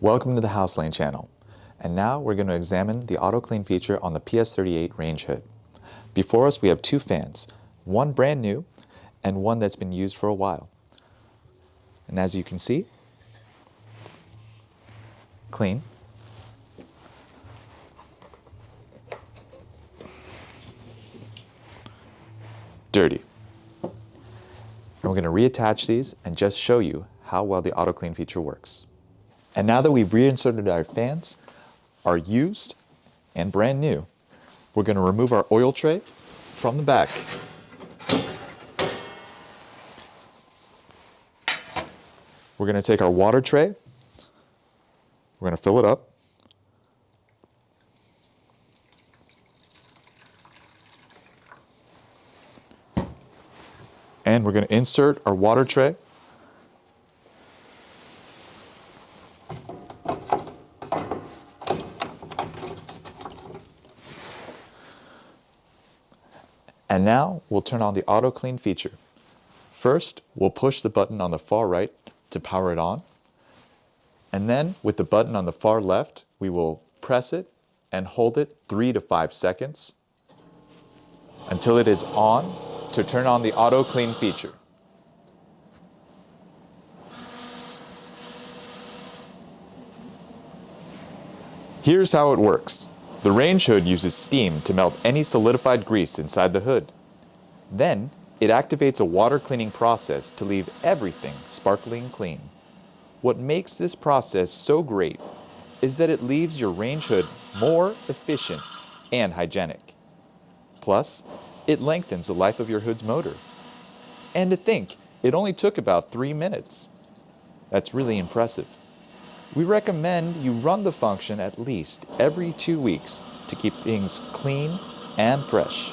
Welcome to the Hauslane channel, and now we're going to examine the auto clean feature on the PS38 range hood. Before us we have two fans, one brand new and one that's been used for a while. And as you can see, clean, dirty. And we're going to reattach these and just show you how well the auto clean feature works. And now that we've reinserted our fans, are used and brand new, we're going to remove our oil tray from the back. We're going to take our water tray, we're going to fill it up, and we're going to insert our water tray and now we'll turn on the auto clean feature. First, we'll push the button on the far right to power it on, and then with the button on the far left, we will press it and hold it 3 to 5 seconds until it is on to turn on the auto clean feature. Here's how it works. The range hood uses steam to melt any solidified grease inside the hood. Then, it activates a water cleaning process to leave everything sparkling clean. What makes this process so great is that it leaves your range hood more efficient and hygienic. Plus, it lengthens the life of your hood's motor. And to think, it only took about 3 minutes. That's really impressive. We recommend you run the function at least every 2 weeks to keep things clean and fresh.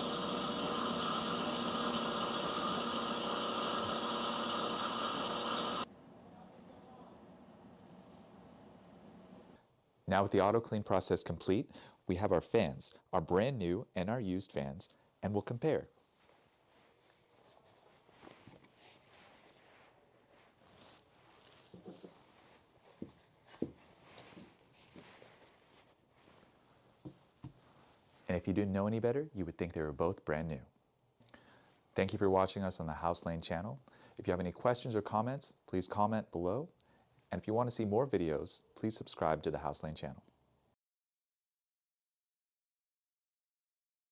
Now with the auto clean process complete, we have our fans, our brand new and our used fans, and we'll compare. And if you didn't know any better, you would think they were both brand new. Thank you for watching us on the Hauslane channel. If you have any questions or comments, please comment below. And if you want to see more videos, please subscribe to the Hauslane channel.